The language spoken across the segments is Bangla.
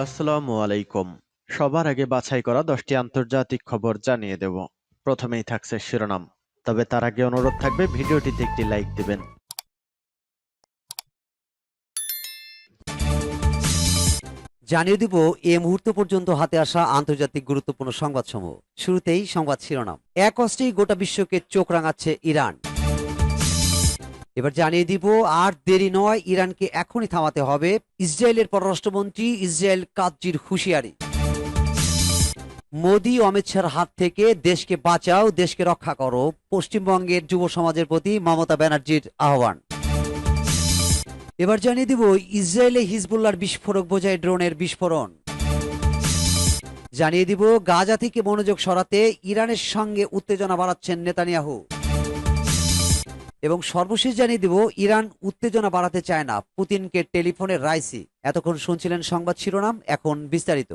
আসসালামু আলাইকুম। সবার আগে বাছাই করা 10টি আন্তর্জাতিক খবর জানিয়ে দেব। প্রথমেই থাকছে শিরোনাম। তবে তার আগে অনুরোধ থাকবে ভিডিওটিতে একটি লাইক দিবেন। জানিয়ে দিব এ মুহূর্ত পর্যন্ত হাতে আসা আন্তর্জাতিক গুরুত্বপূর্ণ সংবাদসমূহ। শুরুতেই সংবাদ শিরোনাম। এক অস্ত্রেই গোটা বিশ্বকে চোখ রাঙাচ্ছে ইরান। এবার জানিয়ে দিব আর দেরি নয়, ইরানকে এখনই থামাতে হবে। ইসরায়েলের পররাষ্ট্রমন্ত্রী ইসরায়েল কাতজির হুঁশিয়ারি। মোদি অমিত শাহর হাত থেকে দেশকে বাঁচাও, দেশকে রক্ষা করো, পশ্চিমবঙ্গের যুব সমাজের প্রতি মমতা ব্যানার্জির আহ্বান। এবার জানিয়ে দিব ইসরায়েলে হিজবুল্লাহর বিস্ফোরক বোঝাই ড্রোনের বিস্ফোরণ। জানিয়ে দিব গাজা থেকে মনোযোগ সরাতে ইরানের সঙ্গে উত্তেজনা বাড়াচ্ছেন নেতানিয়াহু। এবং সর্বশেষ জানিয়ে দিব ইরান উত্তেজনা বাড়াতে চায় না, পুতিনকে টেলিফোনে রাইসি। এতক্ষণ শুনছিলেন সংবাদ শিরোনাম, এখন বিস্তারিত।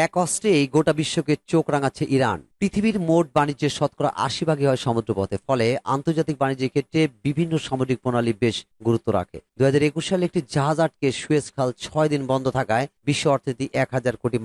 এক অস্ত্রেই গোটা বিশ্বকে চোখ রাঙাচ্ছে ইরান। পৃথিবীর মোট বাণিজ্যের শতকরা 80% হয় সমুদ্রপথে। ফলে আন্তর্জাতিক বাণিজ্যের ক্ষেত্রে বিভিন্ন সামরিক প্রণালী বেশ গুরুত্ব রাখে। 2021 সালে একটি জাহাজ আটকে সুয়েজ খাল 6 দিন বন্ধ থাকায় বিশ্ব অর্থনীতি $1000 কোটি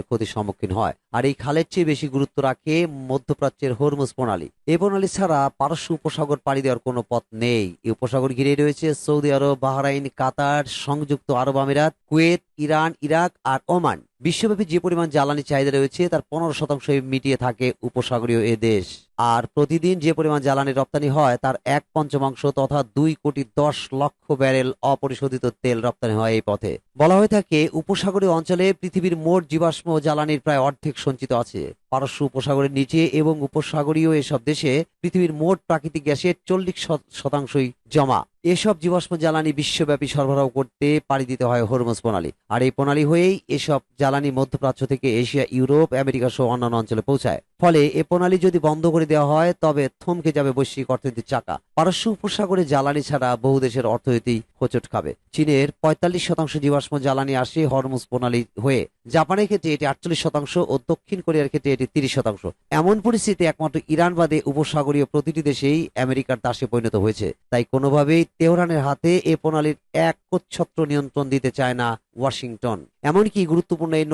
ক্ষতির সম্মুখীন হয়। আর এই খালের চেয়ে বেশি গুরুত্ব রাখে মধ্যপ্রাচ্যের হরমুজ প্রণালী। এই প্রণালী ছাড়া পারস্য উপসাগর পাড়ি দেওয়ার কোনো পথ নেই। এই উপসাগর ঘিরে রয়েছে সৌদি আরব, বাহরাইন, কাতার, সংযুক্ত আরব আমিরাত, কুয়েত, ইরান, ইরাক আর ওমান। বিশ্বব্যাপী যে পরিমাণ জ্বালানি চাহিদা রয়েছে তার 15% মিটিয়ে থাকে উপসাগরীয় এ দেশ। আর প্রতিদিন যে পরিমাণ জ্বালানি রপ্তানি হয় তার 1/5 তথা 2,10,00,000 ব্যারেল অপরিশোধিত তেল রপ্তানি হয় এই পথে। বলা হয়ে থাকে উপসাগরীয় অঞ্চলে পৃথিবীর মোট জীবাশ্ম জ্বালানির প্রায় অর্ধেক সঞ্চিত আছে। পারস্য উপসাগরের নিচে এবং উপসাগরীয় এসব দেশে পৃথিবীর মোট প্রাকৃতিক গ্যাসের 40% জমা। এসব জীবাশ্ম জ্বালানি বিশ্বব্যাপী সরবরাহ করতে পাড়ি দিতে হয় হরমুজ প্রণালী। আর এই প্রণালী হয়েই এসব জ্বালানি মধ্যপ্রাচ্য থেকে এশিয়া, ইউরোপ, আমেরিকা সহ অন্যান্য অঞ্চলে পৌঁছায়। ফলে এ প্রণালী যদি বন্ধ করে দেওয়া হয় তবে থমকে যাবে বৈশ্বিক অর্থনীতির চাকা। পারস্য উপসাগরে জ্বালানি ছাড়া বহু দেশের অর্থনীতি হোঁচট খাবে। চীনের 45% জীবাশ্ম জ্বালানি আসে হরমুজ প্রণালী হয়ে। জাপানের ক্ষেত্রে এটি 48% ও দক্ষিণ কোরিয়ার ক্ষেত্রে এটি 30%। এমন পরিস্থিতি একমাত্র ইরান বাদে উপসাগরীয় প্রতিটি দেশেই আমেরিকার দাসে পরিণত হয়েছে। তাই কোনোভাবেই তেহরানের হাতে এ প্রণালীর একচ্ছত্র নিয়ন্ত্রণ দিতে চায় না ওয়াশিংটন। এমনকি গুরুত্বপূর্ণ এই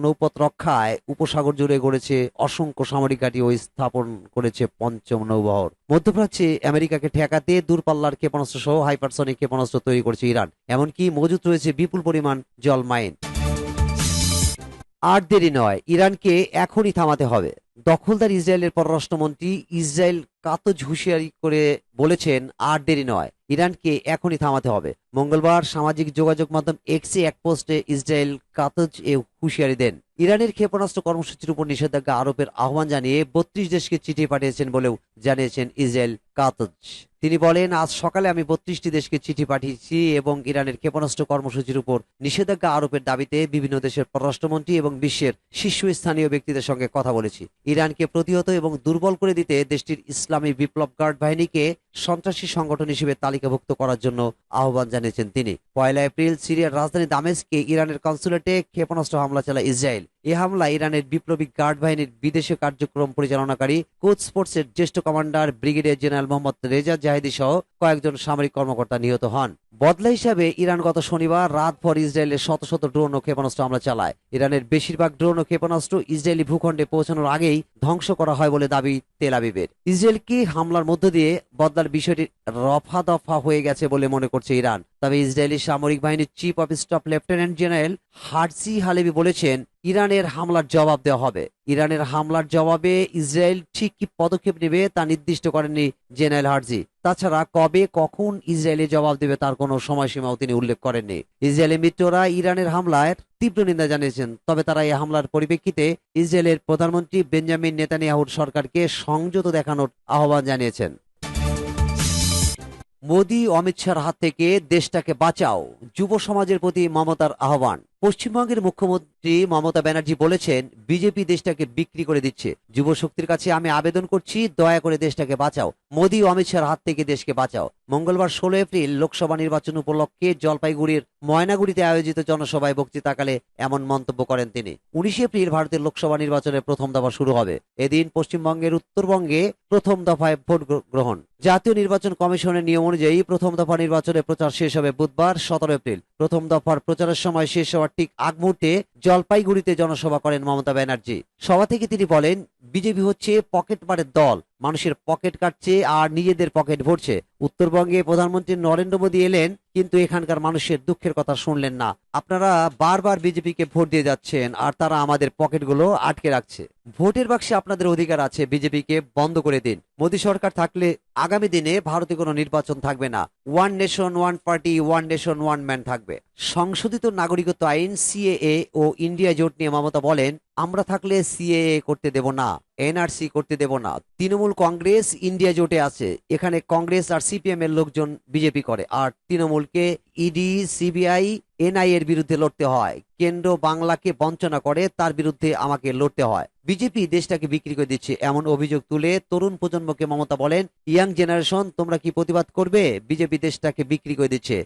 নৌপথ রক্ষায় উপসাগর জুড়ে গড়েছে অসংখ্য সামরিক ঘাঁটি ও স্থাপন করেছে পঞ্চম নৌবহর। মধ্যপ্রাচ্যে আমেরিকাকে ঠেকাতে দূরপাল্লার ক্ষেপণাস্ত্র সহ হাইপারসনিক ক্ষেপণাস্ত্র তৈরি করেছে ইরান। এমনকি মজুত রয়েছে বিপুল পরিমাণ জল মাইন। আর দেরি নয়, ইরানকে এখনই থামাতে হবে। দখলদার ইসরায়েলের পররাষ্ট্রমন্ত্রী ইসরায়েল কাতজ হুঁশিয়ারি করে বলেছেন, আর দেরি নয়, ইরানকে এখনই থামাতে হবে। মঙ্গলবার সামাজিক যোগাযোগ মাধ্যম এক্সে এক পোস্টে ইসরায়েল কাতজ এ হুঁশিয়ারি দেন। ইরানের ক্ষেপণাস্ত্র কর্মসূচির উপর নিষেধাজ্ঞা আরোপের আহ্বান জানিয়ে 32 দেশকে চিঠি পাঠিয়েছেন বলেও জানিয়েছেন ইসরায়েল কাতজ। তিনি বলেন, আজ সকালে আমি 32টি দেশকে চিঠি পাঠিয়েছি এবং ইরানের ক্ষেপণাস্ত্র কর্মসূচির উপর নিষেধাজ্ঞা আরোপের দাবিতে বিভিন্ন দেশের পররাষ্ট্রমন্ত্রী এবং বিশ্বের শীর্ষস্থানীয় ব্যক্তিদের সঙ্গে কথা বলেছি। ইরানকে প্রতিহত এবং দুর্বল করে দিতে দেশটির ইসলামী বিপ্লব গার্ড বাহিনীকে সন্ত্রাসী সংগঠন হিসেবে তালিকাভুক্ত করার জন্য আহ্বান জানিয়েছেন তিনি। 1 এপ্রিল সিরিয়ার রাজধানী দামেস্কে ইরানের কনসুলেটে ক্ষেপণাস্ত্র হামলা চালায় ইসরায়েল। এ হামলা ইরানের বিপ্লবী গার্ড বাহিনীর বিদেশে কার্যক্রম পরিচালনাকারী কোচ ফোর্সের জ্যেষ্ঠ commander brigadier general Mohammad Reza Zahedi সহ কয়েকজন সামরিক কর্মকর্তা নিহত হন। বদলা হিসাবে ইরান গত শনিবার রাতভর ইসরায়েলের শত শত ড্রোন ও ক্ষেপণাস্ত্র হামলা চালায়। ইরানের বেশিরভাগ ড্রোন ও ক্ষেপণাস্ত্র ইসরায়েলি ভূখণ্ডে পৌঁছানোর আগেই ধ্বংস করা হয় বলে দাবি তেল আবিবের। ইসরায়েলকে হামলার মধ্য দিয়ে বদলার বিষয়টি রফা দফা হয়ে গেছে বলে মনে করছে ইরান। তবে ইসরায়েলি সামরিক বাহিনীর chief of staff lieutenant general Herzi Halevi বলেছেন, ইরানের হামলার জবাব দেওয়া হবে। ইরানের হামলার জবাবে ইসরায়েল ঠিক কি পদক্ষেপ নেবে তা নির্দিষ্ট করেননি জেনারেল হার্জি। তাছাড়া কবে কখন ইসরায়েলি জবাব দেবে তার কোনো সময়সীমাও তিনি উল্লেখ করেননি। ইসরায়েলি মিত্ররা ইরানের হামলার তীব্র নিন্দা জানিয়েছেন। তবে তারা এই হামলার পরিপ্রেক্ষিতে ইসরায়েলের প্রধানমন্ত্রী বেঞ্জামিন নেতানিয়াহুর সরকারকে সংযত দেখানোর আহ্বান জানিয়েছেন। মোদি অমিত শাহর হাত থেকে দেশটাকে বাঁচাও, যুব সমাজের প্রতি মমতার আহ্বান। পশ্চিমবঙ্গের মুখ্যমন্ত্রী মমতা ব্যানার্জি বলেছেন, বিজেপি দেশটাকে বিক্রি করে দিচ্ছে। যুব শক্তির কাছে আমি আবেদন করছি, দয়া করে দেশটাকে বাঁচাও। মোদি অমিত শাহর হাত থেকে দেশকে বাঁচাও। মঙ্গলবার 16 এপ্রিল লোকসভা নির্বাচন উপলক্ষে জলপাইগুড়ির ময়নাগুড়িতে আয়োজিত জনসভায় বক্তৃতাকালে এমন মন্তব্য করেন তিনি। 19 এপ্রিল ভারতের লোকসভা নির্বাচনের প্রথম দফা শুরু হবে। এদিন পশ্চিমবঙ্গের উত্তরবঙ্গে প্রথম দফায় ভোট গ্রহণ। জাতীয় নির্বাচন কমিশনের নিয়ম অনুযায়ী প্রথম দফা নির্বাচনের প্রচার শেষ হবে বুধবার 17 এপ্রিল। প্রথম দফার প্রচারের সময় শেষ হওয়ার ঠিক আগ মুহূর্তে জলপাইগুড়িতে জনসভা করেন মমতা ব্যানার্জি। সভা থেকে তিনি বলেন, বিজেপি হচ্ছে পকেট মারের দল, মানুষের পকেট কাটছে আর নিজেদের পকেট ভরছে। উত্তরবঙ্গে প্রধানমন্ত্রী নরেন্দ্র মোদী এলেন, কিন্তু এখানকার মানুষের দুঃখের কথা শুনলেন না। আপনারা বারবার বিজেপিকে ভোট দিয়ে যাচ্ছেন আর তারা আমাদের পকেটগুলো আটকে রাখছে। ভোটের বাক্সে আপনাদের অধিকার আছে, বিজেপিকে বন্ধ করে দিন। মোদী সরকার থাকলে আগামী দিনে ভারতে কোনো নির্বাচন থাকবে না, one nation one party, one nation one man থাকবে। সংশোধিত নাগরিকত্ব আইন সিএএ ও ইন্ডিয়া জোট নিয়ে মমতা বলেন, আমরা থাকলে সিএএ করতে দেব না, এনআরসি করতে দেব না। তৃণমূল কংগ্রেস ইন্ডিয়া জোটে আছে, এখানে কংগ্রেস আর সিপিএম এর লোকজন বিজেপি করে, আর তৃণমূলকে ইডি, সিবিআই, এনআইএ এর বিরুদ্ধে লড়তে হয়। কেন্দ্র বাংলাকে বঞ্চনা করে, তার বিরুদ্ধে আমাকে লড়তে হয়। বিজেপি দেশটাকে বিক্রি করে দিচ্ছে, এমন অভিযোগ তুলে তরুণ প্রজন্মকে মমতা বলেন, ইয়াং জেনারেশন তোমরা কি প্রতিবাদ করবে? বিজেপি দেশটাকে বিক্রি করে দিচ্ছে।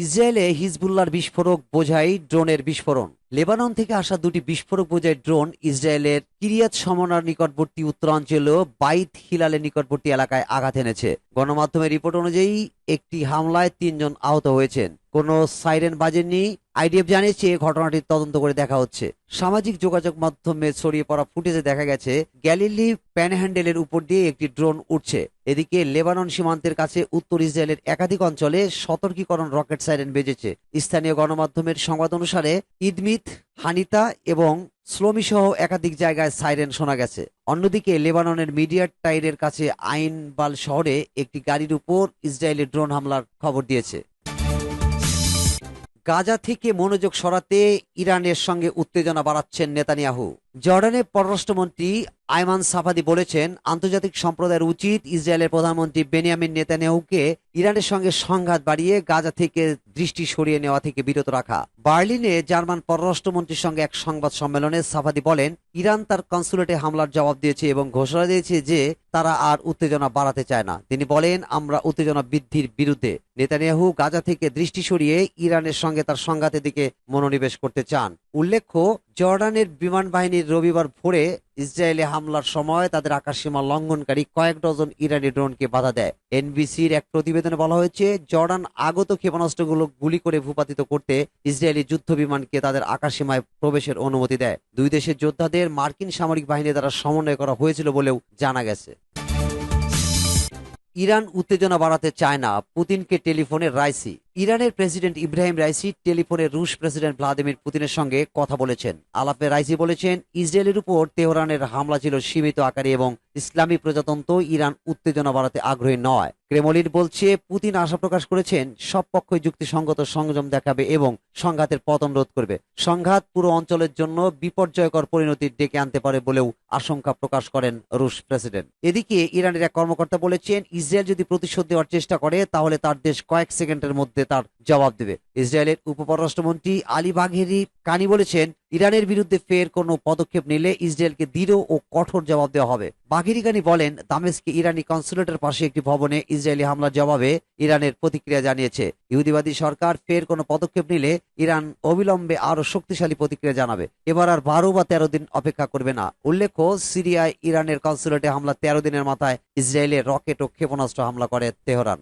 ইসরায়েলে হিজবুল্লাহর বিস্ফোরক বোঝাই ড্রোনের বিস্ফোরণ। লেবানন থেকে আসা দুটি বিস্ফোরক বোঝাই ড্রোন ইসরায়েলের কিরিয়াত শমনার নিকটবর্তী উত্তরাঞ্চল বাইত হিলালের নিকটবর্তী এলাকায় আঘাত এনেছে। গণমাধ্যমের রিপোর্ট অনুযায়ী একটি হামলায় 3 জন আহত হয়েছেন। কোনো সাইরেন বাজেনি। আইডিএফ জানিয়েছে ঘটনাটির তদন্ত করে দেখা হচ্ছে। সামাজিক যোগাযোগ মাধ্যমে ছড়িয়ে পড়া ফুটেজে দেখা গেছে গ্যালিলি প্যানহ্যান্ডেলের উপর দিয়ে একটি ড্রোন উঠছে। এদিকে লেবানন সীমান্তের কাছে উত্তর ইসরায়েলের একাধিক অঞ্চলে সতর্কীকরণ রকেট সাইরেন বেজেছে। স্থানীয় গণমাধ্যমের সংবাদ অনুসারে ইদমিত, হানিতা এবং স্লোমি সহ একাধিক জায়গায় সাইরেন শোনা গেছে। অন্যদিকে লেবাননের মিডিয়া টাইরের কাছে আইনবাল শহরে একটি গাড়ির উপর ইসরায়েলের ড্রোন হামলার খবর দিয়েছে। গাজা থেকে মনোযোগ সরাতে ইরানের সঙ্গে উত্তেজনা বাড়াচ্ছেন নেতানিয়াহু। জর্ডানের পররাষ্ট্রমন্ত্রী আইমান সাফাদি বলেছেন, আন্তর্জাতিক সম্প্রদায়ের উচিত ইসরায়েলের প্রধানমন্ত্রী বেনিয়ামিন নেতানিয়াহুকে ইরানের সঙ্গে সংঘাত বাড়িয়ে গাজা থেকে দৃষ্টি সরিয়ে নেওয়া থেকে বিরত রাখা। বার্লিনে জার্মান পররাষ্ট্রমন্ত্রীর সঙ্গে এক সংবাদ সম্মেলনে সাফাদি বলেন, ইরান তার কনসুলেটে হামলার জবাব দিয়েছে এবং ঘোষণা দিয়েছে যে তারা আর উত্তেজনা বাড়াতে চায় না। তিনি বলেন, আমরা উত্তেজনা বৃদ্ধির বিরুদ্ধে। নেতানিয়াহু গাজা থেকে দৃষ্টি সরিয়ে ইরানের সঙ্গে তার সংঘাতের দিকে মনোনিবেশ করতে চান। উল্লেখ্য, জর্ডানের বিমান বাহিনীর রবিবার ভোরে ইসরায়েলে হামলার সময় তাদের আকাশসীমা লঙ্ঘনকারী কয়েক ডজন ইরানি ড্রোনকে বাধা দেয়। এনবিসির এক প্রতিবেদনে বলা হয়েছে, জর্ডান আগত ক্ষেপণাস্ত্রগুলো গুলি করে ভূপাতিত করতে ইসরায়েলি যুদ্ধ বিমানকে তাদের আকাশসীমায় প্রবেশের অনুমতি দেয়। দুই দেশের যোদ্ধাদের মার্কিন সামরিক বাহিনী দ্বারা সমন্বয় করা হয়েছিল বলেও জানা গেছে। ইরান উত্তেজনা বাড়াতে চায় না, পুতিনকে টেলিফোনে রাইসি। ইরানের প্রেসিডেন্ট ইব্রাহিম রাইসি টেলিফোনে রুশ প্রেসিডেন্ট ভ্লাদিমির পুতিনের সঙ্গে কথা বলেছেন। আলাপে রাইসি বলেছেন, ইসরায়েলের উপর তেহরানের হামলা ছিল সীমিত আকারে এবং ইসলামী প্রজাতন্ত্র ইরান উত্তেজনা বাড়াতে আগ্রহী নয়। ক্রেমলিন বলছে, পুতিন আশা প্রকাশ করেছেন সব পক্ষই যুক্তিসঙ্গত সংযম দেখাবে এবং সংঘাতের পতন রোধ করবে। সংঘাত পুরো অঞ্চলের জন্য বিপর্যয়কর পরিণতি ডেকে আনতে পারে বলেও আশঙ্কা প্রকাশ করেন রুশ প্রেসিডেন্ট। এদিকে ইরানের এক কর্মকর্তা বলেছেন, ইসরায়েল যদি প্রতিশোধ দেওয়ার চেষ্টা করে তাহলে তার দেশ কয়েক সেকেন্ডের মধ্যে তার জবাব দেবে। ইসরায়েলের উপপররাষ্ট্রমন্ত্রী আলী বাঘেরি কানি বলেছেন, ইরানের বিরুদ্ধে ফের কোনো পদক্ষেপ নিলে ইসরায়েলকে দৃঢ় ও কঠোর জবাব দেওয়া হবে। বাঘেরি কানি বলেন, দামেস্কে ইরানি কনসুলেটের পাশে একটি ভবনে ইসরায়েলি হামলার জবাবে ইরানের প্রতিক্রিয়া জানিয়েছে। ইহুদিবাদী সরকার ফের কোনো পদক্ষেপ নিলে ইরান অবিলম্বে আরো শক্তিশালী প্রতিক্রিয়া জানাবে। এবার আর 12 বা 13 দিন অপেক্ষা করবে না। উল্লেখ্য, সিরিয়ায় ইরানের কনসুলেটে হামলা 13 দিনের মাথায় ইসরায়েলের রকেট ও ক্ষেপণাস্ত্র হামলা করে তেহরান।